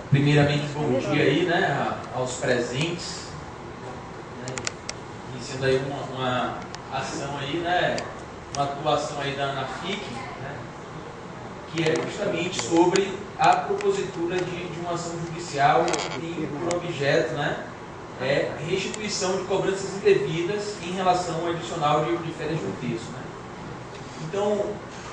Primeiramente, bom dia aí, né, aos presentes, né, iniciando aí uma ação aí, né, uma atuação aí da ANAFIC, né, que é justamente sobre a propositura de uma ação judicial que tem por objeto, né, restituição de cobranças indevidas em relação ao adicional de férias de um terço, né. Então,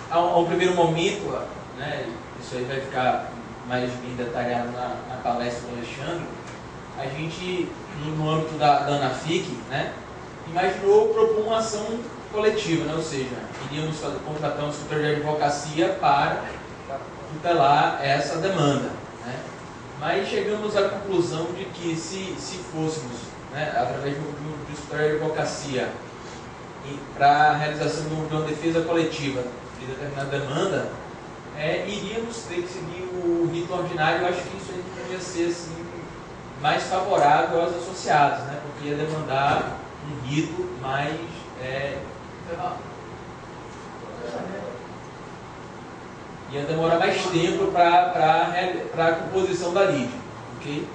ao primeiro momento, né, isso aí vai ficar mais bem detalhado na palestra do Alexandre, a gente, no âmbito da ANAFIC, né, imaginou propor uma ação coletiva, né, ou seja, iríamos contratar um escritório de advocacia para tutelar essa demanda, né. Mas chegamos à conclusão de que se fôssemos, né, através de um escritório de advocacia para a realização de uma defesa coletiva de determinada demanda, iríamos ter que seguir o rito ordinário. Eu acho que isso aí devia ser assim, mais favorável aos associados, né? Porque ia demandar um rito mais ia demorar mais tempo para a composição da lide, ok?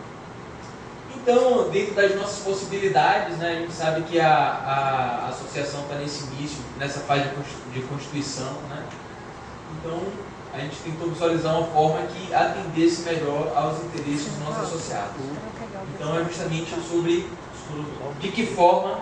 Então, dentro das nossas possibilidades, né, a gente sabe que a associação está nesse início, nessa fase de constituição, né? Então, a gente tentou visualizar uma forma que atendesse melhor aos interesses dos nossos associados. Então, é justamente sobre de que forma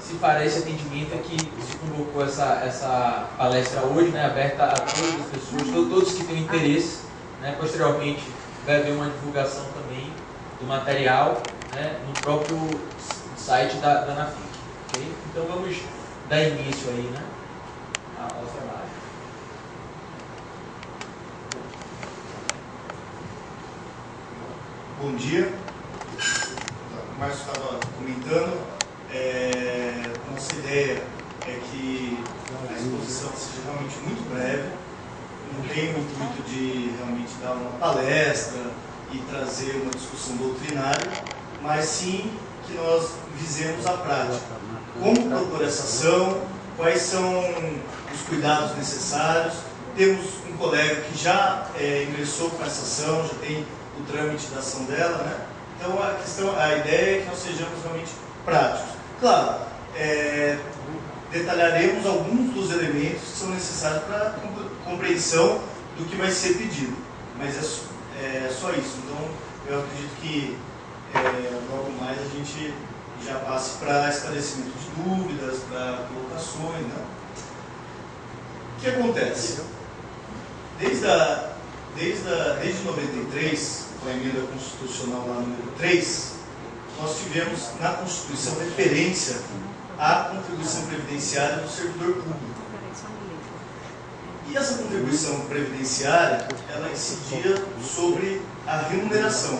se fará esse atendimento que se convocou essa palestra hoje, né, aberta a todas as pessoas, todos que têm interesse, né. Posteriormente, vai haver uma divulgação também do material, né, no próprio site da ANAFIC. Okay? Então, vamos dar início aí, né, ao trabalho. Bom dia, o Márcio estava comentando, nossa ideia é que a exposição seja realmente muito breve, não tem o intuito de realmente dar uma palestra e trazer uma discussão doutrinária, mas sim que nós visemos a prática. Como propor essa ação, quais são os cuidados necessários. Temos um colega que já ingressou com essa ação, já tem o trâmite da ação dela, né? Então a ideia é que nós sejamos realmente práticos. Claro, detalharemos alguns dos elementos que são necessários para a compreensão do que vai ser pedido, mas é só isso. Então eu acredito que logo mais a gente já passe para esclarecimento de dúvidas, para colocações, né? O que acontece? Desde 93, com a emenda constitucional lá número 3, nós tivemos na Constituição referência à contribuição previdenciária do servidor público. E essa contribuição previdenciária, ela incidia sobre a remuneração.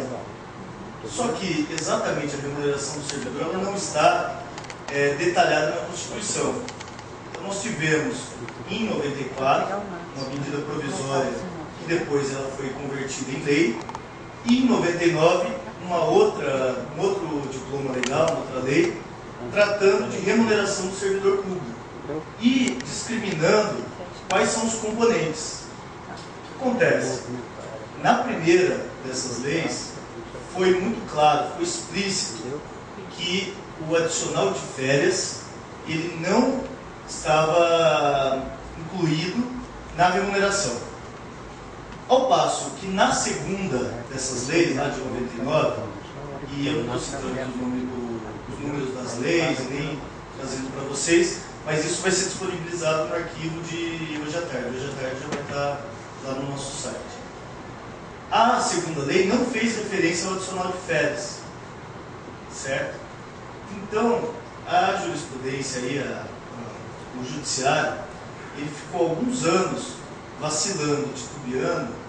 Só que exatamente a remuneração do servidor ela não está detalhada na Constituição. Então nós tivemos em 94 uma medida provisória que depois ela foi convertida em lei, e em 99 um outro diploma legal, uma outra lei, tratando de remuneração do servidor público e discriminando quais são os componentes. O que acontece? Na primeira dessas leis, foi muito claro, foi explícito que o adicional de férias ele não estava incluído na remuneração. Ao passo que na segunda dessas leis, lá de 99, e eu não estou citando os números das leis, nem trazendo para vocês, mas isso vai ser disponibilizado no arquivo de hoje à tarde. Hoje à tarde já vai estar lá no nosso site. A segunda lei não fez referência ao adicional de férias, certo? Então, a jurisprudência aí, o judiciário, ele ficou alguns anos vacilando, titubeando,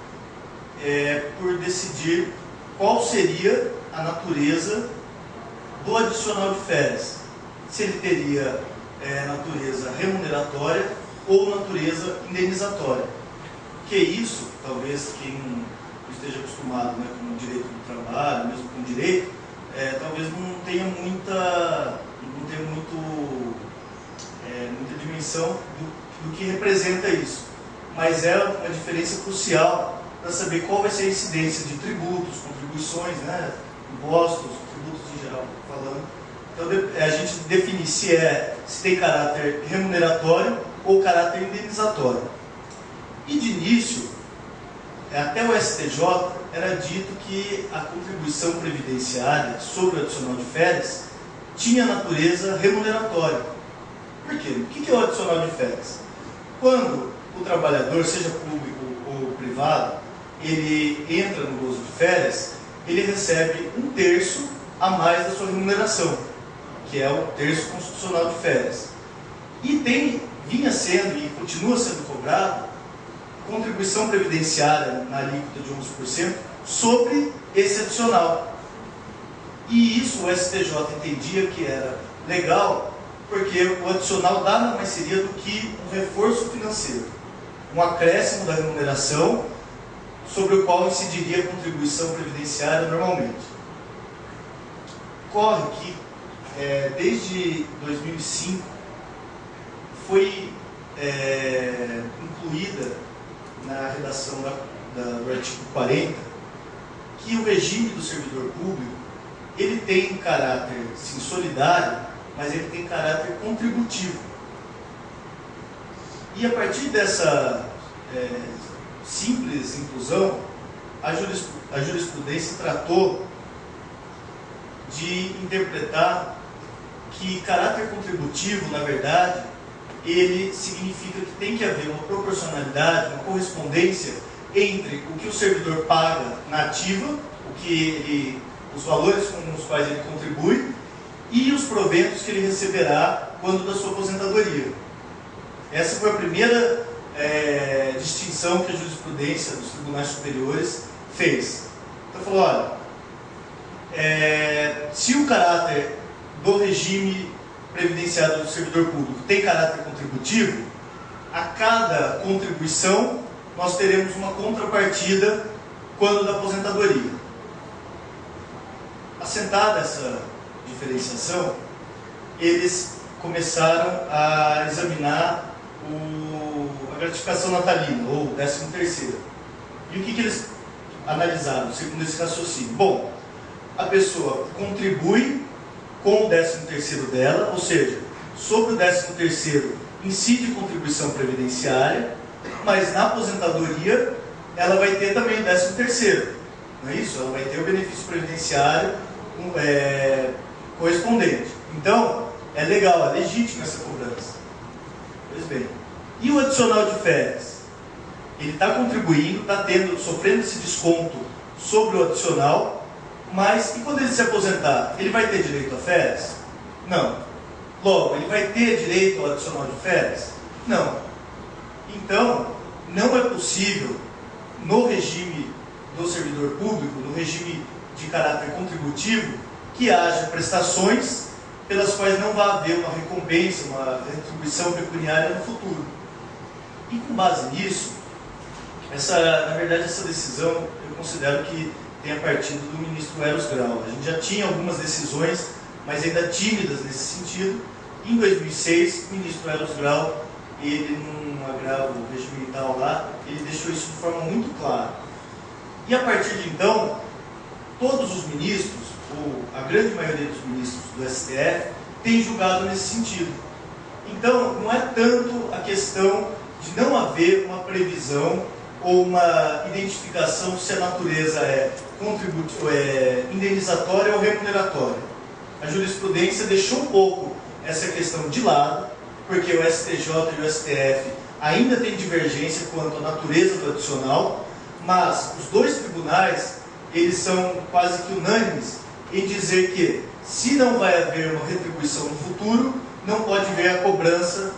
por decidir qual seria a natureza do adicional de férias. Se ele teria natureza remuneratória ou natureza indenizatória. Que isso, talvez quem não esteja acostumado, né, com o direito do trabalho, mesmo com o direito, talvez não tenha muita dimensão do que representa isso. Mas é uma diferença crucial para saber qual vai ser a incidência de tributos, contribuições, né, impostos, tributos em geral, falando. Então, a gente define se tem caráter remuneratório ou caráter indenizatório. E de início, até o STJ era dito que a contribuição previdenciária sobre o adicional de férias tinha natureza remuneratória. Por quê? O que é o adicional de férias? Quando o trabalhador, seja público ou privado, ele entra no gozo de férias, ele recebe 1/3 a mais da sua remuneração, que é o terço constitucional de férias. E vinha sendo e continua sendo cobrado contribuição previdenciária na alíquota de 11% sobre esse adicional. E isso o STJ entendia que era legal, porque o adicional nada mais seria do que um reforço financeiro, um acréscimo da remuneração sobre o qual incidiria a contribuição previdenciária normalmente. Ocorre que, desde 2005, foi incluída na redação do artigo 40 que o regime do servidor público ele tem caráter sim, solidário, mas ele tem caráter contributivo. E a partir dessa simples inclusão, a jurisprudência tratou de interpretar que caráter contributivo, na verdade, ele significa que tem que haver uma proporcionalidade, uma correspondência entre o que o servidor paga na ativa, os valores com os quais ele contribui, e os proventos que ele receberá quando da sua aposentadoria. Essa foi a primeira distinção que a jurisprudência dos tribunais superiores fez. Então falou, olha, se o caráter do regime previdenciário do servidor público tem caráter contributivo, a cada contribuição nós teremos uma contrapartida quando da aposentadoria. Assentada essa diferenciação, eles começaram a examinar a gratificação natalina, ou 13º. E o que eles analisaram, segundo esse raciocínio? Bom, a pessoa contribui com o 13º dela, ou seja, sobre o 13º incide contribuição previdenciária, mas na aposentadoria ela vai ter também o 13º, não é isso? Ela vai ter o benefício previdenciário correspondente. Então, é legal, é legítima essa cobrança. Pois bem, e o adicional de férias? Ele está contribuindo, está sofrendo esse desconto sobre o adicional, mas e quando ele se aposentar, ele vai ter direito a férias? Não. Logo, ele vai ter direito ao adicional de férias? Não. Então, não é possível, no regime do servidor público, no regime de caráter contributivo, que haja prestações pelas quais não vai haver uma recompensa, uma retribuição pecuniária no futuro. E com base nisso, na verdade, essa decisão eu considero que tenha partido do ministro Eros Grau. A gente já tinha algumas decisões, mas ainda tímidas nesse sentido. Em 2006, o ministro Eros Grau, ele num agravo regimental lá, ele deixou isso de forma muito clara. E a partir de então, todos os ministros, ou a grande maioria dos ministros do STF, tem julgado nesse sentido. Então, não é tanto a questão de não haver uma previsão ou uma identificação se a natureza é indenizatória ou remuneratória. A jurisprudência deixou um pouco essa questão de lado, porque o STJ e o STF ainda têm divergência quanto à natureza do adicional, mas os dois tribunais, eles são quase que unânimes em dizer que, se não vai haver uma retribuição no futuro, não pode haver a cobrança